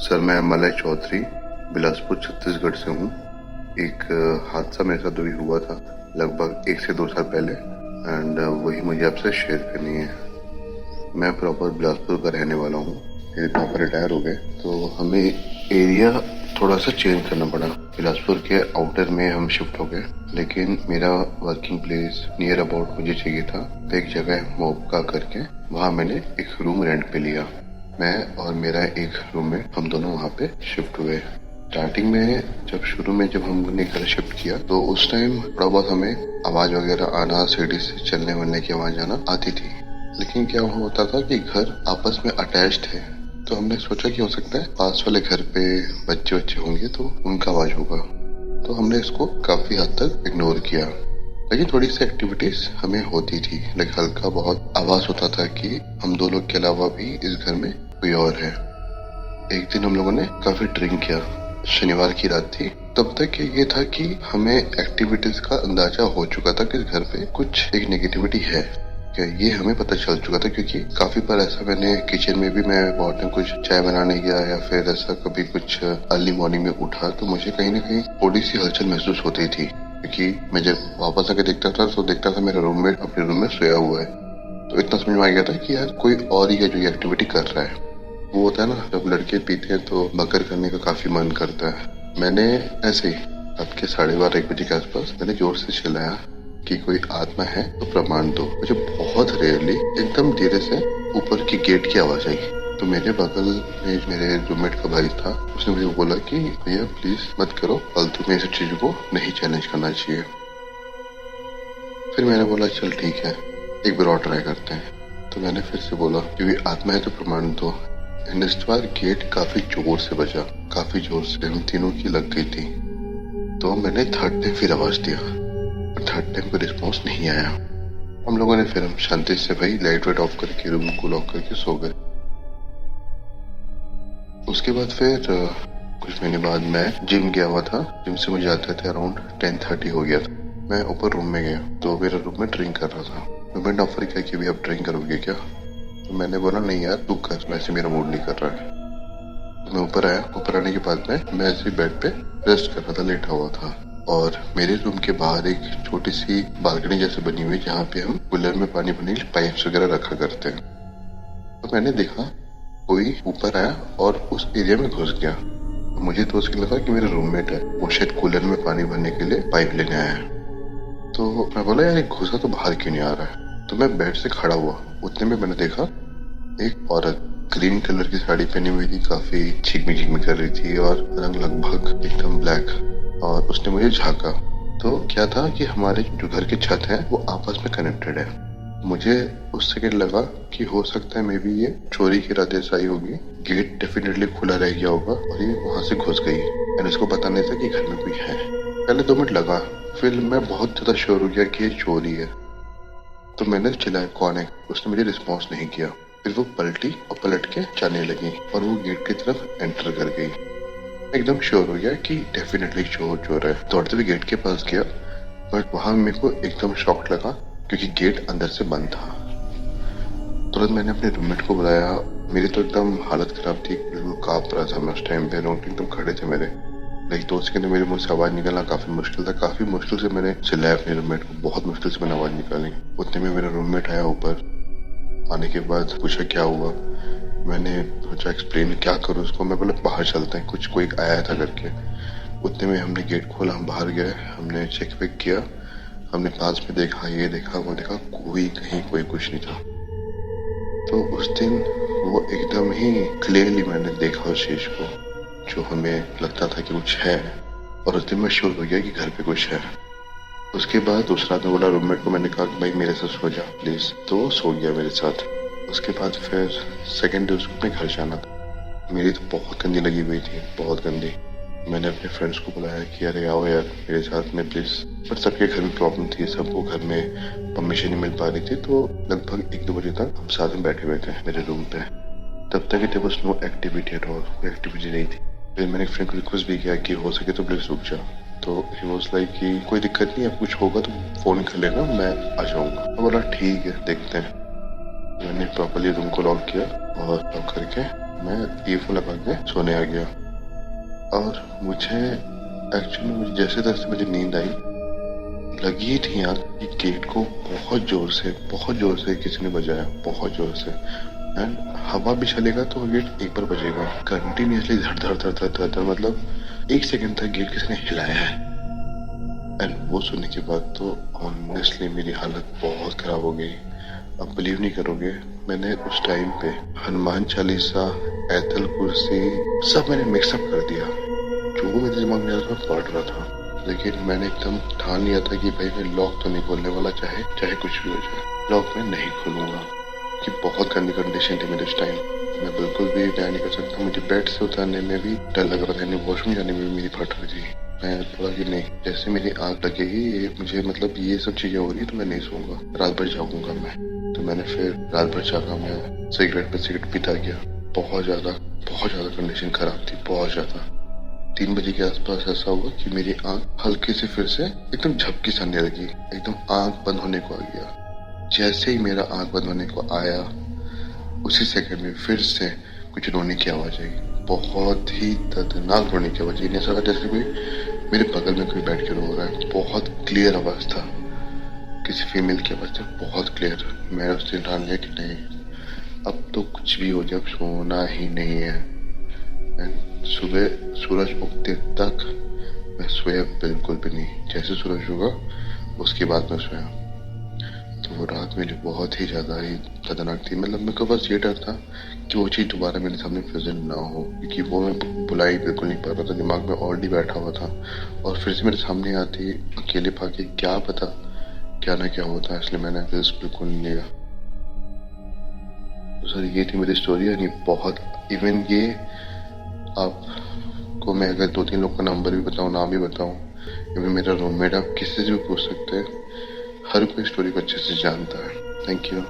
Sir, मैं Malay Chaudhary Bilaspur Chhattisgarh से हूँ। एक हादसा मेरे साथ अभी हुआ था लगभग 1 से 2 साल पहले एंड वही मुझे आपसे शेयर करनी है। मैं प्रॉपर बिलासपुर का रहने वाला हूँ। मेरे पापा रिटायर हो गए तो हमें एरिया थोड़ा सा चेंज करना पड़ा। बिलासपुर के आउटर में हम शिफ्ट हो गए, लेकिन मेरा वर्किंग प्लेस नियर अबाउट मुझे चाहिए था। तो एक जगह मोपका करके वहाँ मैंने एक रूम रेंट पे लिया। मैं और मेरा एक रूममेट हम दोनों वहाँ पे शिफ्ट हुए। स्टार्टिंग में जब हमने घर शिफ्ट किया तो उस टाइम थोड़ा बहुत हमें आवाज वगैरह आना, सीढ़ी से चलने वलने की आवाज आना आती थी। लेकिन क्या होता था कि घर आपस में अटैच्ड है, तो हमने सोचा कि हो सकता है पास वाले घर पे बच्चे होंगे तो उनका आवाज होगा। तो हमने इसको काफी हद तक इग्नोर किया। लेकिन थोड़ी सी एक्टिविटीज हमें होती थी, लाइक हल्का बहुत आवाज होता था कि हम दो लोग के अलावा भी इस घर में कोई और है। एक दिन हम लोगों ने काफी ड्रिंक किया। शनिवार की रात थी। तब तक ये था कि हमें एक्टिविटीज का अंदाजा हो चुका था कि इस घर पे कुछ एक नेगेटिविटी है। क्या ये हमें पता चल चुका था, क्योंकि काफी बार ऐसा मैंने किचन में भी मैं बहुत टाइम कुछ चाय बनाने गया या फिर ऐसा कभी कुछ अर्ली मॉर्निंग में उठा तो मुझे कहीं ना कहीं थोड़ी सी हलचल महसूस होती थी। क्योंकि मैं जब वापस आके देखता था तो देखता था मेरा रूममेट अपने रूम में सोया हुआ है। तो इतना समझ में आ गया था कि यार कोई और ही है जो ये एक्टिविटी कर रहा है। वो होता है ना, जब लड़के पीते हैं तो बकर करने का काफी मन करता है। मैंने ऐसे ही रात के 12:30-1 बजे के आसपास मैंने जोर से चिल्लाया कि कोई आत्मा है तो प्रमाण दो। मुझे बहुत रेयरली एकदम धीरे से ऊपर की गेट की आवाज आई। तो मेरे बगल में मेरे रूममेट का भाई था, उसने मुझे बोला कि भैया प्लीज मत करो, फालतू में इस चीज को नहीं चैलेंज करना चाहिए। फिर मैंने बोला चल ठीक है, एक बार और ट्राई करते हैं। तो मैंने फिर से बोला कि आत्मा है तो प्रमाण दो। इस बार गेट काफी जोर से बजा, काफी जोर से, हम तीनों की लग गई थी। तो मैंने थर्ड टाइम फिर आवाज दिया, थर्ड टाइम कोई रिस्पॉन्स नहीं आया। हम लोगों ने फिर हम शांति से भाई लाइट वाइट ऑफ करके रूम को लॉक करके सो गए। उसके बाद फिर कुछ महीने बाद मैं जिम गया हुआ था। जिम से मुझे आते थे अराउंड 10:30 हो गया था। मैं ऊपर रूम में गया तो मेरा रूम में ड्रिंक कर रहा था। रूममेट ने ऑफर किया कि भी आप ड्रिंक करोगे क्या? तो मैंने बोला नहीं यार तू कर, वैसे मेरा मूड नहीं कर रहा है। तो मैं ऊपर आया। ऊपर आने के बाद में मैं ऐसे बेड पे रेस्ट कर रहा था, लेटा हुआ था। और मेरे रूम के बाहर एक छोटी सी बालकनी जैसे बनी हुई है जहाँ पे हम कूलर में पानी भरने के लिए पाइप्स वगैरह रखा करते हैं। तो मैंने देखा कोई ऊपर आया और उस एरिया में घुस गया। मुझे तो उसके लगा कि मेरा रूममेट है, वो शायद कूलर में पानी भरने के लिए पाइप लेने आया है। तो मैं बोला यार घुसा तो बाहर क्यों नहीं आ रहा है? तो मैं बेड से खड़ा हुआ, उतने में मैंने देखा एक औरत ग्रीन कलर की साड़ी पहनी हुई थी, काफी झिकमिक कर रही थी और रंग लगभग एकदम ब्लैक। और उसने मुझे झांका। तो क्या था कि हमारे जो घर की छत है वो आपस में कनेक्टेड है। मुझे उस सेकंड लगा कि हो सकता है मे बी ये चोरी के इरादे से आई होगी। गेट डेफिनेटली खुला रह गया होगा और ये वहां से घुस गई और इसको पता नहीं था कि घर में कोई है। पहले 2 मिनट लगा, फिर मैं बहुत ज्यादा श्योर हो गया कि ये चोरी है। तो मैंने चिल्लाया कौन है? उसने मुझे रिस्पॉन्स नहीं किया। फिर वो पलटी और पलट के जाने लगी और वो गेट की तरफ एंटर कर गई। एकदम श्योर हो गया कि डेफिनेटली चोर है। दौड़ते हुए गेट के पास गया, बट वहां मेरे को एकदम शॉक लगा क्योंकि गेट अंदर से बंद था। तुरंत मैंने अपने रूममेट को बुलाया। मेरी तो एकदम हालत खराब थी, बिल्कुल कांप रहा था मैं उस टाइम पे। रोंगटे एकदम खड़े थे मेरे। लाइक 2 सेकंड में मेरे मुंह से आवाज निकलना काफी मुश्किल था। काफी मुश्किल से मैंने चिल्लाया अपने रूममेट को, बहुत मुश्किल से मैंने आवाज निकाली। उतने में मेरा रूममेट आया ऊपर। आने के बाद पूछा क्या हुआ। मैंने सोचा एक्सप्लेन क्या करूँ उसको। मैं बोला बाहर चलते हैं, कुछ कोई आया था करके। उतने में हमने गेट खोला, हम बाहर गए, हमने चेक वेक किया। हमने पास में देखा, ये देखा, वो देखा, कोई कहीं कोई कुछ नहीं था। तो उस दिन वो एकदम ही क्लियरली मैंने देखा उस चीज को जो हमें लगता था कि कुछ है। और उस दिन मैं श्योर हो गया कि घर पे कुछ है। उसके बाद दूसरा दिन बोला रूममेट को, मैंने कहा कि भाई मेरे साथ सो जा प्लीज। तो वो सो गया मेरे साथ। उसके बाद फिर सेकेंड डे उसको अपने घर जाना था। मेरी तो बहुत गंदी लगी हुई थी, बहुत गंदी। मैंने अपने फ्रेंड्स को बुलाया कि अरे आओ यार मेरे साथ में प्लीज। पर सबके घर में प्रॉब्लम थी, सबको घर में परमिशन नहीं मिल पा रही थी। तो लगभग 1-2 बजे तक हम साथ में बैठे हुए थे मेरे रूम पे। तब तक it was no activity at all, कोई एक्टिविटी नहीं थी। फिर मैंने एक फ्रेंड को रिक्वेस्ट भी किया कि हो सके तो प्लीज रुक जा। तो ही वाज लाइक कि कोई दिक्कत नहीं है, कुछ होगा तो फोन कर लेना, मैं आ जाऊंगा। मैं बोला ठीक है देखते हैं। मैंने प्रॉपर्ली रूम को लॉक किया और लॉक करके मैं ईयरफोन लगा के सोने आ गया। और मुझे एक्चुअली जैसे तैसे मुझे नींद आई, लगी थी आग कि गेट को बहुत जोर से किसी ने बजाया, बहुत जोर से। एंड हवा भी चलेगा तो गेट एक बार बजेगा कंटिन्यूसली, धड़ धड़ धड़ धड़ धड़ धड़, मतलब 1 सेकंड तक गेट किसी ने हिलाया है। एंड वो सुनने के बाद तो ऑनेस्टली मेरी हालत बहुत खराब हो गई। अब बिलीव नहीं करोगे, मैंने उस टाइम पे हनुमान चालीसा, ऐतल कुर्सी सब मैंने मिक्सअप कर दिया। जो मेरे दिमाग में आ रहा था पढ़ रहा था, लेकिन मैंने एकदम ठान लिया था कि भाई मैं लॉक तो नहीं खोलने वाला, चाहे चाहे कुछ भी हो जाए, लॉक मैं नहीं खोलूंगा। कि बहुत गंदी कंडीशन थी मेरे उस टाइम, मैं बिल्कुल भी न्याय नहीं कर सकता। मुझे बेड से उतरने में भी डर लग रहा था, यानी वॉशरूम जाने में भी मेरी फट रही थी। मैं बोला कि नहीं, जैसे मेरी आँख लगेगी ये मुझे, मतलब ये सब चीजें हो रही है तो मैं नहीं सोऊंगा, रात भर जागूंगा मैं। तो मैंने फिर रात भर जागा, मैं सिगरेट पे सिगरेट पीता गया। बहुत ज्यादा कंडीशन खराब थी, बहुत ज्यादा। 3 बजे के आसपास ऐसा हुआ कि मेरी आंख हल्के से फिर से एकदम झपकी सी आने लगी, एकदम आंख बंद होने को आ गया। जैसे ही मेरा आंख बंद होने को आया, उसी सेकंड में फिर से कुछ रोने की आवाज आई, बहुत ही दर्दनाक रोने की आवाज। ऐसा लगा जैसे कोई मेरे बगल में कोई बैठ के रो रहा है। बहुत क्लियर आवाज था, किसी फीमेल की आवाज थी, बहुत क्लियर। मैंने उस दिन ठान लिया कि नहीं, अब तो कुछ भी हो जाए, अब सोना ही नहीं है। एंड सुबह सूरज उगते तक मैं सोया बिल्कुल भी नहीं। जैसे सूरज उगा उसके बाद मैं सोया। तो वो रात मेरी बहुत ही ज़्यादा ही खतरनाक थी। मतलब मेरे को बस ये डर था कि वो चीज़ दोबारा मेरे सामने प्रेजेंट ना हो, क्योंकि वो मैं बुला ही बिल्कुल नहीं पा रहा था, दिमाग में ऑलरेडी बैठा हुआ था। और फिर से मेरे सामने आती अकेले पाके, क्या पता क्या ना क्या होता है, इसलिए मैंने रिस्क बिल्कुल नहीं लिया। तो सर ये थी मेरी स्टोरी। यानी बहुत, इवन ये आपको मैं अगर 2-3 लोग का नंबर भी बताऊं, नाम भी बताऊं, इवन मेरा रूममेट, आप किसी से भी पूछ सकते हैं, हर कोई स्टोरी को अच्छे से जानता है। Thank you.